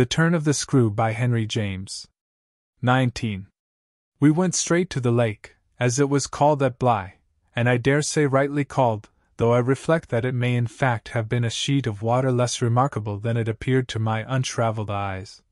The Turn of the Screw by Henry James. 19. We went straight to the lake, as it was called at Bly, and I dare say rightly called, though I reflect that it may in fact have been a sheet of water less remarkable than it appeared to my untravelled eyes.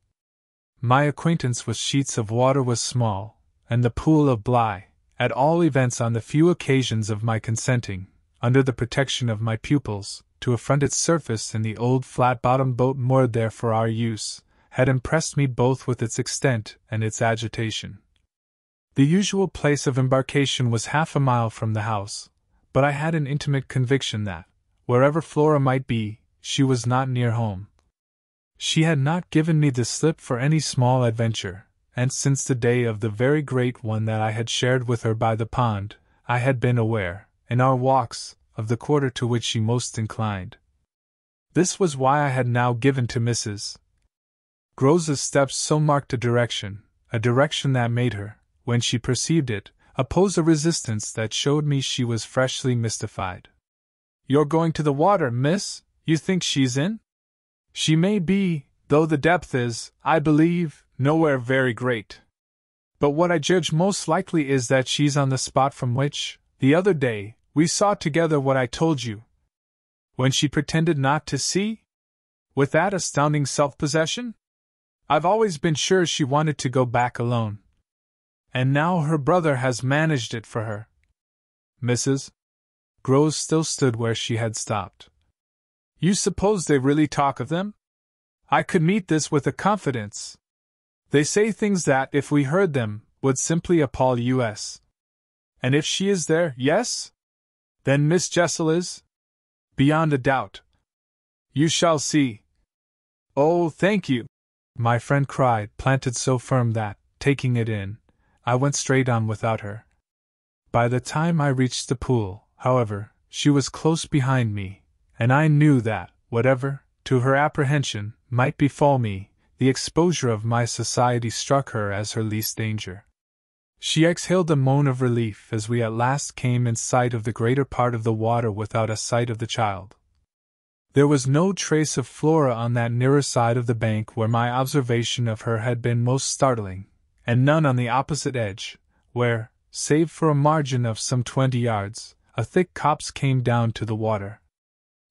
My acquaintance with sheets of water was small, and the pool of Bly, at all events on the few occasions of my consenting, under the protection of my pupils, to affront its surface in the old flat-bottomed boat moored there for our use, had impressed me both with its extent and its agitation. The usual place of embarkation was half a mile from the house, but I had an intimate conviction that, wherever Flora might be, she was not near home. She had not given me the slip for any small adventure, and since the day of the very great one that I had shared with her by the pond, I had been aware, in our walks, of the quarter to which she most inclined. This was why I had now given to Mrs. Grose's steps so marked a direction that made her, when she perceived it, oppose a resistance that showed me she was freshly mystified. "You're going to the water, miss? You think she's in?" "She may be, though the depth is, I believe, nowhere very great. But what I judge most likely is that she's on the spot from which, the other day, we saw together what I told you." "When she pretended not to see? With that astounding self-possession? I've always been sure she wanted to go back alone. And now her brother has managed it for her." Mrs. Grose still stood where she had stopped. "You suppose they really talk of them? I could meet this with a confidence. They say things that, if we heard them, would simply appall us. And if she is there, yes? Then Miss Jessel is? Beyond a doubt. You shall see." "Oh, thank you," my friend cried, planted so firm that, taking it in, I went straight on without her. By the time I reached the pool, however, she was close behind me, and I knew that, whatever, to her apprehension, might befall me, the exposure of my society struck her as her least danger. She exhaled a moan of relief as we at last came in sight of the greater part of the water without a sight of the child. There was no trace of Flora on that nearer side of the bank where my observation of her had been most startling, and none on the opposite edge, where, save for a margin of some 20 yards, a thick copse came down to the water.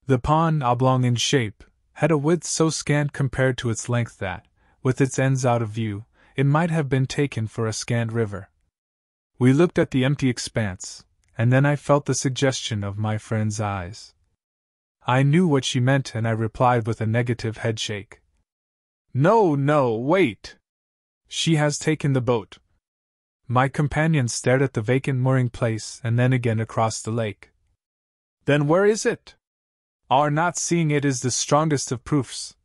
The pond, oblong in shape, had a width so scant compared to its length that, with its ends out of view, it might have been taken for a scant river. We looked at the empty expanse, and then I felt the suggestion of my friend's eyes. I knew what she meant, and I replied with a negative headshake. "No, no, wait! She has taken the boat." My companion stared at the vacant mooring place and then again across the lake. "Then where is it? Our not seeing it is the strongest of proofs.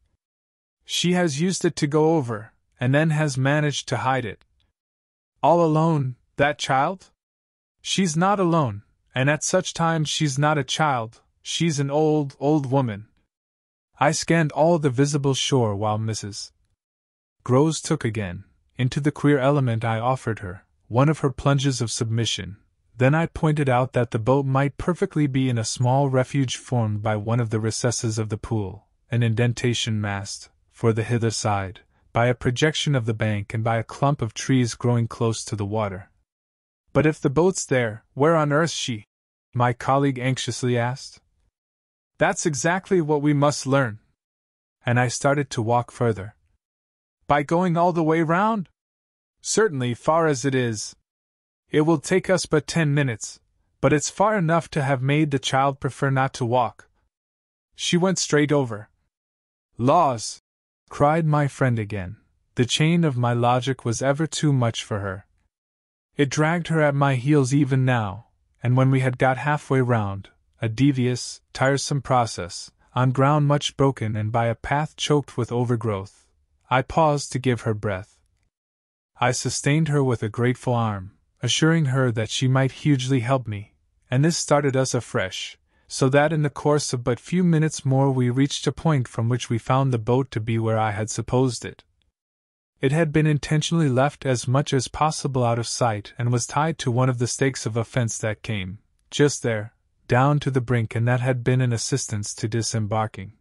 She has used it to go over, and then has managed to hide it. All alone, that child? She's not alone, and at such times she's not a child, she's an old, old woman." I scanned all the visible shore while Mrs. Grose took again, into the queer element I offered her, one of her plunges of submission. Then I pointed out that the boat might perfectly be in a small refuge formed by one of the recesses of the pool, an indentation masked, for the hither side, by a projection of the bank and by a clump of trees growing close to the water. "But if the boat's there, where on earth's she?" my colleague anxiously asked. "That's exactly what we must learn." And I started to walk further. "By going all the way round?" "Certainly, far as it is. It will take us but 10 minutes, but it's far enough to have made the child prefer not to walk. She went straight over." "Laws!" cried my friend again. The chain of my logic was ever too much for her. It dragged her at my heels even now, and when we had got halfway round, a devious, tiresome process, on ground much broken and by a path choked with overgrowth, I paused to give her breath. I sustained her with a grateful arm, assuring her that she might hugely help me, and this started us afresh, so that in the course of but few minutes more we reached a point from which we found the boat to be where I had supposed it. It had been intentionally left as much as possible out of sight and was tied to one of the stakes of a fence that came, just there, down to the brink, and that had been an assistance to disembarking.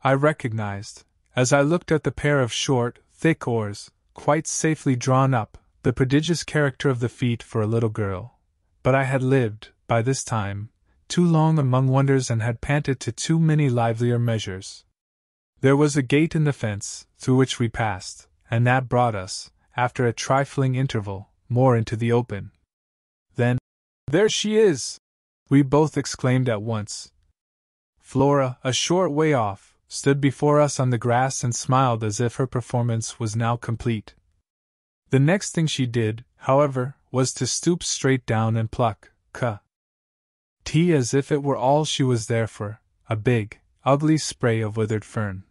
I recognized, As I looked at the pair of short, thick oars, quite safely drawn up, the prodigious character of the feat for a little girl. But I had lived, by this time, too long among wonders and had panted to too many livelier measures. There was a gate in the fence, through which we passed, and that brought us, after a trifling interval, more into the open. Then, "There she is!" we both exclaimed at once. Flora, a short way off, stood before us on the grass and smiled as if her performance was now complete. The next thing she did, however, was to stoop straight down and pluck tea as if it were all she was there for, a big, ugly spray of withered fern.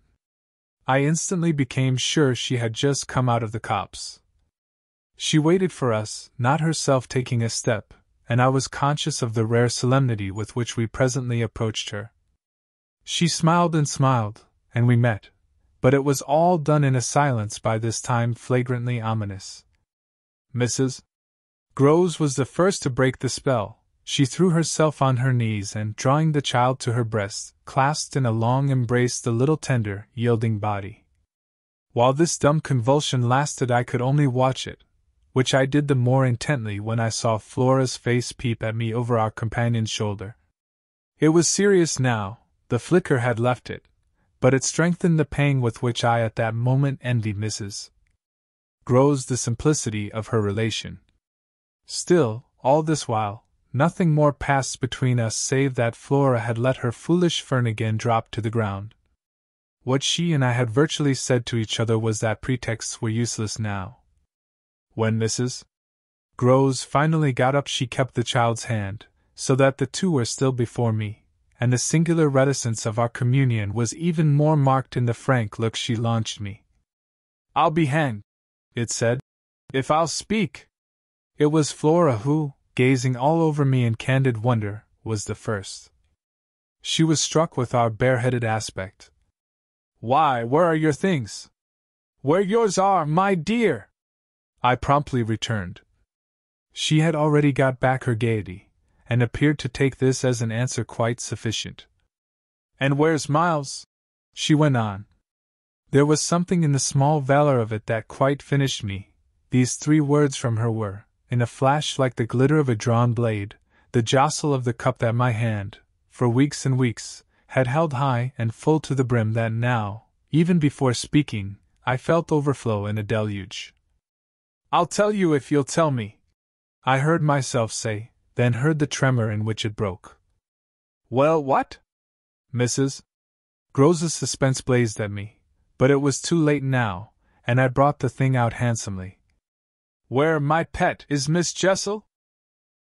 I instantly became sure she had just come out of the copse. She waited for us, not herself taking a step, and I was conscious of the rare solemnity with which we presently approached her. She smiled, and we met, but it was all done in a silence by this time flagrantly ominous. Mrs. Groves was the first to break the spell. She threw herself on her knees and, drawing the child to her breast, clasped in a long embrace the little tender, yielding body. While this dumb convulsion lasted I could only watch it, which I did the more intently when I saw Flora's face peep at me over our companion's shoulder. It was serious now, the flicker had left it, but it strengthened the pang with which I at that moment envied Mrs. Groves the simplicity of her relation. Still, all this while, nothing more passed between us save that Flora had let her foolish fern again drop to the ground. What she and I had virtually said to each other was that pretexts were useless now. When Mrs. Groves finally got up she kept the child's hand, so that the two were still before me, and the singular reticence of our communion was even more marked in the frank look she launched me. "I'll be hanged," it said, "if I'll speak." It was Flora who, gazing all over me in candid wonder, was the first. She was struck with our bareheaded aspect. "Why, where are your things?" "Where yours are, my dear!" I promptly returned. She had already got back her gaiety, and appeared to take this as an answer quite sufficient. "And where's Miles?" she went on. There was something in the small valor of it that quite finished me. These 3 words from her were, in a flash like the glitter of a drawn blade, the jostle of the cup that my hand, for weeks and weeks, had held high and full to the brim that now, even before speaking, I felt overflow in a deluge. "I'll tell you if you'll tell me," I heard myself say, then heard the tremor in which it broke. "Well, what?" Mrs. Groves's suspense blazed at me, but it was too late now, and I brought the thing out handsomely. "Where, my pet, is Miss Jessel?"